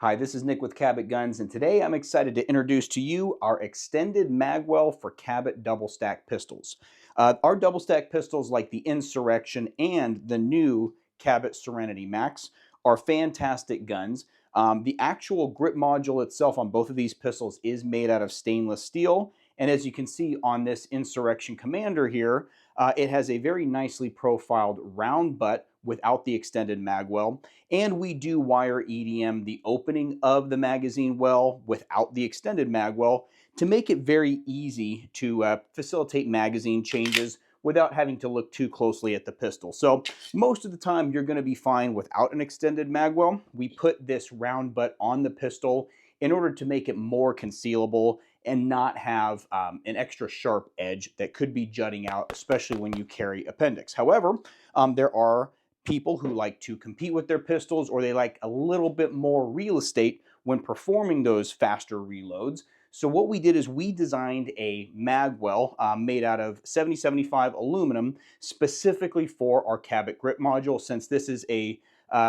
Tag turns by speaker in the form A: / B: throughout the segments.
A: Hi, this is Nick with Cabot Guns, and today I'm excited to introduce to you our extended magwell for Cabot double-stack pistols. Our double-stack pistols, like the Insurrection and the new Cabot Serenity MAX, are fantastic guns. The actual grip module itself on both of these pistols is made out of stainless steel, and as you can see on this Insurrection Commander here, it has a very nicely profiled round butt without the extended magwell, and we do wire EDM the opening of the magazine well without the extended magwell to make it very easy to facilitate magazine changes without having to look too closely at the pistol. So most of the time you're going to be fine without an extended magwell. We put this round butt on the pistol in order to make it more concealable and not have an extra sharp edge that could be jutting out, especially when you carry appendix. However, there are people who like to compete with their pistols, or they like a little bit more real estate when performing those faster reloads. So what we did is we designed a magwell made out of 7075 aluminum specifically for our Cabot grip module, since this is a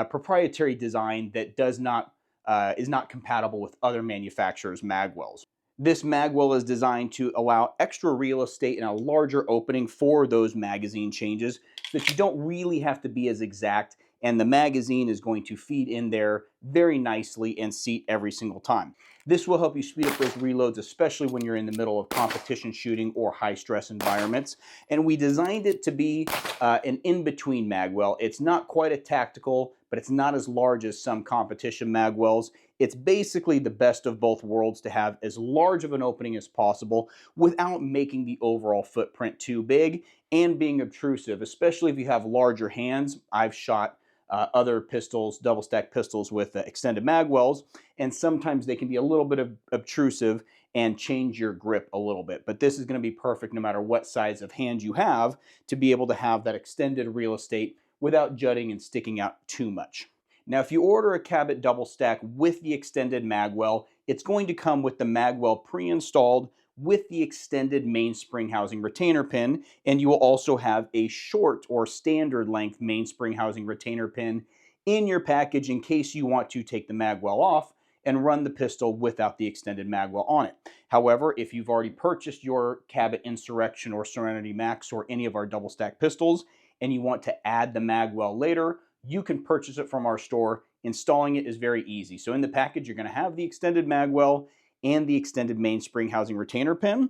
A: proprietary design that is not compatible with other manufacturers' magwells. This magwell is designed to allow extra real estate and a larger opening for those magazine changes so that you don't really have to be as exact, and the magazine is going to feed in there very nicely and seat every single time. This will help you speed up those reloads, especially when you're in the middle of competition shooting or high stress environments. And we designed it to be an in-between magwell. It's not quite a tactical, but it's not as large as some competition magwells. It's basically the best of both worlds to have as large of an opening as possible without making the overall footprint too big and being obtrusive, especially if you have larger hands. I've shot other pistols, double-stack pistols with extended magwells, and sometimes they can be a little bit obtrusive and change your grip a little bit. But this is going to be perfect no matter what size of hand you have to be able to have that extended real estate without jutting and sticking out too much. Now, if you order a Cabot double-stack with the extended magwell, it's going to come with the magwell pre-installed with the extended mainspring housing retainer pin, and you will also have a short or standard length mainspring housing retainer pin in your package in case you want to take the magwell off and run the pistol without the extended magwell on it. However, if you've already purchased your Cabot Insurrection or Serenity MAX or any of our double-stack pistols and you want to add the magwell later, you can purchase it from our store. Installing it is very easy. So in the package, you're going to have the extended magwell and the extended mainspring housing retainer pin.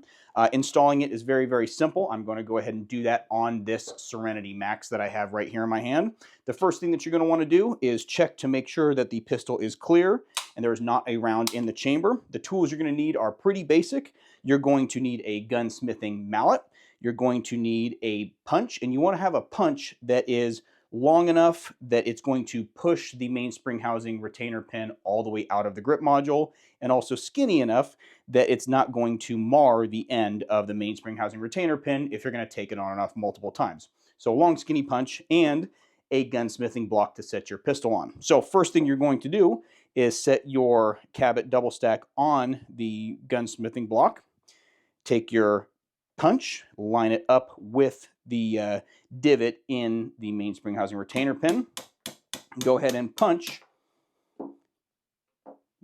A: Installing it is very, very simple. I'm going to go ahead and do that on this Serenity MAX that I have right here in my hand. The first thing that you're going to want to do is check to make sure that the pistol is clear and there is not a round in the chamber. The tools you're going to need are pretty basic. You're going to need a gunsmithing mallet. You're going to need a punch, and you want to have a punch that is long enough that it's going to push the mainspring housing retainer pin all the way out of the grip module, and also skinny enough that it's not going to mar the end of the mainspring housing retainer pin if you're going to take it on and off multiple times. So a long skinny punch and a gunsmithing block to set your pistol on. So first thing you're going to do is set your Cabot double-stack on the gunsmithing block. Take your punch, line it up with the divot in the mainspring housing retainer pin. Go ahead and punch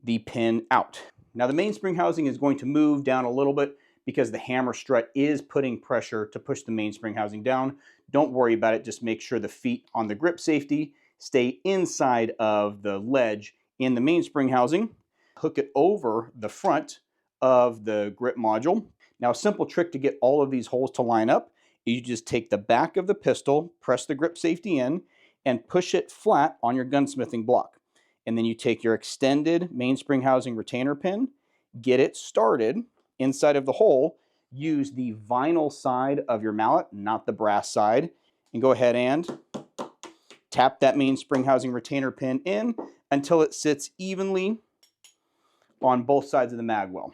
A: the pin out. Now the mainspring housing is going to move down a little bit because the hammer strut is putting pressure to push the mainspring housing down. Don't worry about it. Just make sure the feet on the grip safety stay inside of the ledge in the mainspring housing. Hook it over the front of the grip module. Now, a simple trick to get all of these holes to line up, you just take the back of the pistol, press the grip safety in, and push it flat on your gunsmithing block. And then you take your extended mainspring housing retainer pin, get it started inside of the hole, use the vinyl side of your mallet, not the brass side, and go ahead and tap that mainspring housing retainer pin in until it sits evenly on both sides of the magwell.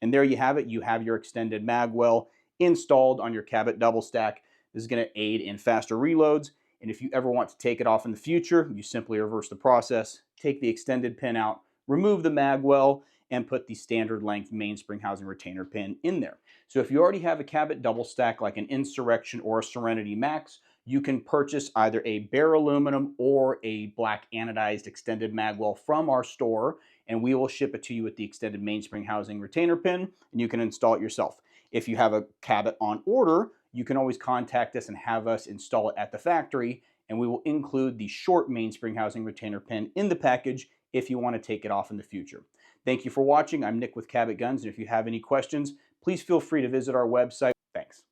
A: And there you have it. You have your extended magwell installed on your Cabot double-stack. This is going to aid in faster reloads. And if you ever want to take it off in the future, you simply reverse the process, take the extended pin out, remove the magwell, and put the standard length mainspring housing retainer pin in there. So if you already have a Cabot double-stack like an Insurrection or a Serenity MAX, you can purchase either a bare aluminum or a black anodized extended magwell from our store, and we will ship it to you with the extended mainspring housing retainer pin, and you can install it yourself. If you have a Cabot on order, you can always contact us and have us install it at the factory, and we will include the short mainspring housing retainer pin in the package if you want to take it off in the future. Thank you for watching. I'm Nick with Cabot Guns, and if you have any questions, please feel free to visit our website. Thanks.